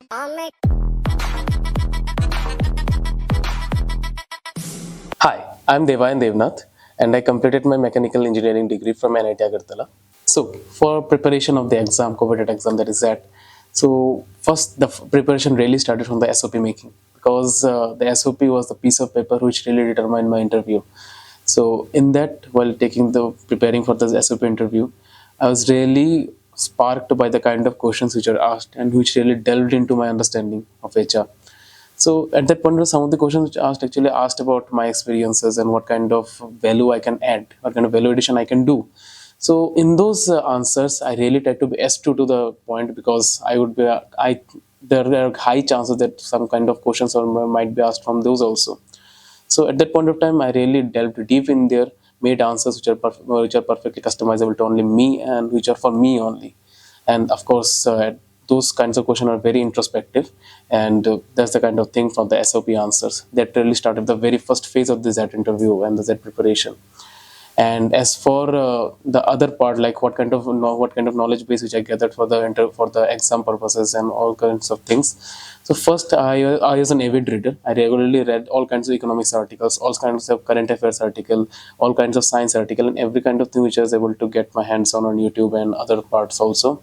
Hi, I'm Debayan Devnath, and I completed my mechanical engineering degree from NIT Agartala. So, for preparation of the exam, coveted exam, that is that. So, first, the preparation really started from the SOP making, because the SOP was the piece of paper which really determined my interview. So, in that, while preparing for the SOP interview, I was really sparked by the kind of questions which are asked and which really delved into my understanding of HR. So at that point, some of the questions which asked actually asked about my experiences and what kind of value I can add, what kind of value addition I can do. So in those answers, I really tried to be as true to the point, because I would be there are high chances that some kind of questions or might be asked from those also. So at that point of time, I really delved deep in there, made answers which are perfectly customizable to only me and which are for me only. And of course, those kinds of questions are very introspective, and that's the kind of thing from the SOP answers that really started the very first phase of the Z interview and the Z preparation. And as for the other part, like what kind of knowledge base which I gathered for for the exam purposes and all kinds of things. So first, I was an avid reader. I regularly read all kinds of economics articles, all kinds of current affairs article, all kinds of science article, and every kind of thing which I was able to get my hands on YouTube and other parts also.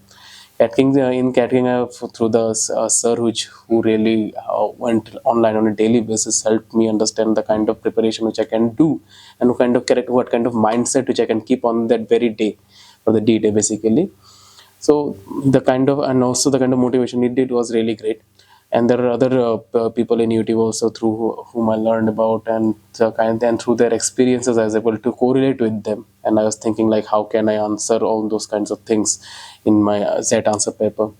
CATKing, through the sir who really went online on a daily basis, helped me understand the kind of preparation which I can do, and what kind of mindset which I can keep on that very day, or the D day basically. So and also the kind of motivation it did was really great. And there are other people in YouTube also through whom I learned about, and through their experiences I was able to correlate with them. And I was thinking, like, how can I answer all those kinds of things in my Z answer paper.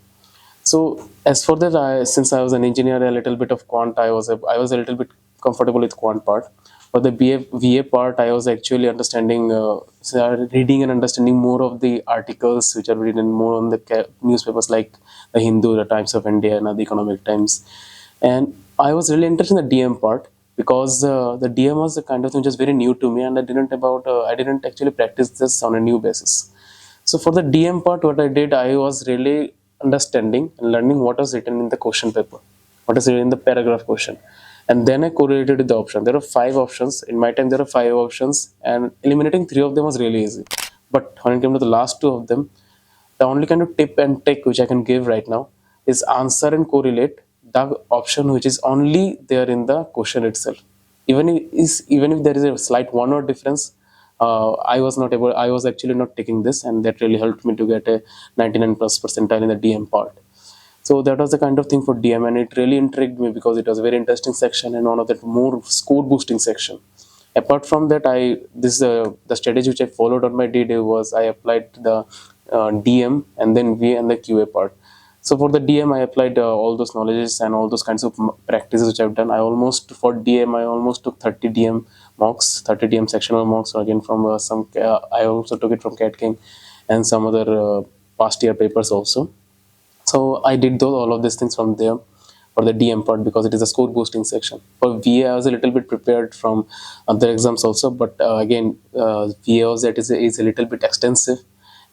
So as for that, since I was an engineer, a little bit of quant, I was a little bit comfortable with quant part. For the VA part, I was actually reading and understanding more of the articles which are written more on the newspapers like the Hindu, the Times of India, and the Economic Times. And I was really interested in the DM part, because the DM was the kind of thing which was very new to me, and I didn't actually practice this on a new basis. So for the DM part, what I did, I was really understanding and learning what was written in the question paper, what is written in the paragraph question. And then I correlated with the option. There are 5 options. In my time, there are 5 options, and eliminating 3 of them was really easy. But when it came to the last 2 of them, the only kind of tip and trick which I can give right now is answer and correlate the option which is only there in the question itself. Even if there is a slight one word difference, I was actually not taking this, and that really helped me to get a 99 plus percentile in the DM part. So that was the kind of thing for DM, and it really intrigued me because it was a very interesting section and one of the more score boosting section. Apart from that, the strategy which I followed on my D-Day was I applied the DM and then VA and the QA part. So for the DM, I applied all those knowledges and all those kinds of practices which I've done. For DM, I almost took 30 DM mocks, 30 DM sectional mocks. Again, from I also took it from CATKing and some other past year papers also. So I did all of these things from there for the DM part, because it is a score boosting section. For VA, I was a little bit prepared from other exams also, but again, VA was is a little bit extensive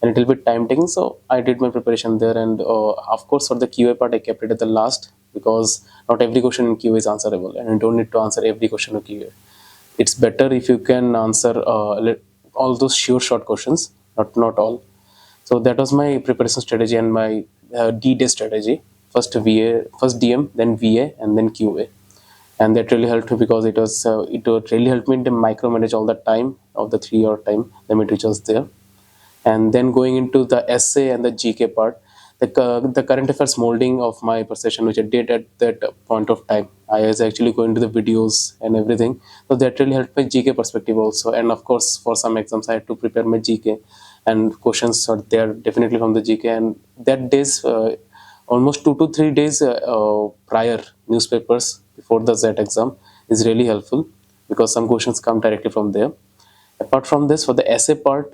and a little bit time taking. So I did my preparation there, and of course for the QA part, I kept it at the last, because not every question in QA is answerable, and you don't need to answer every question in QA. It's better if you can answer all those sure short questions, not all. So that was my preparation strategy and my D-Day strategy. First DM, then VA, and then QA. And that really helped me, because it would really help me to micromanage all the time of the 3 hour time limit which was there. And then going into the essay and the GK part, the current affairs molding of my perception, which I did at that point of time, I was actually going to the videos and everything. So that really helped my GK perspective also. And of course, for some exams, I had to prepare my GK, and questions are there definitely from the GK. And that days, almost 2 to 3 days prior, newspapers before the Z exam is really helpful, because some questions come directly from there. Apart from this, for the essay part,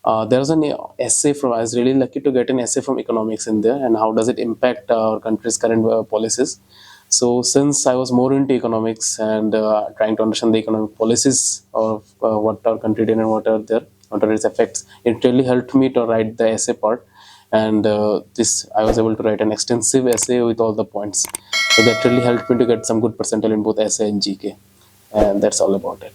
there was an essay from, I was really lucky to get an essay from economics in there, and how does it impact our country's current policies. So since I was more into economics and trying to understand the economic policies of what our country did and what are its effects, it really helped me to write the essay part. and this I was able to write an extensive essay with all the points. So that really helped me to get some good percentile in both essay and GK, and that's all about it.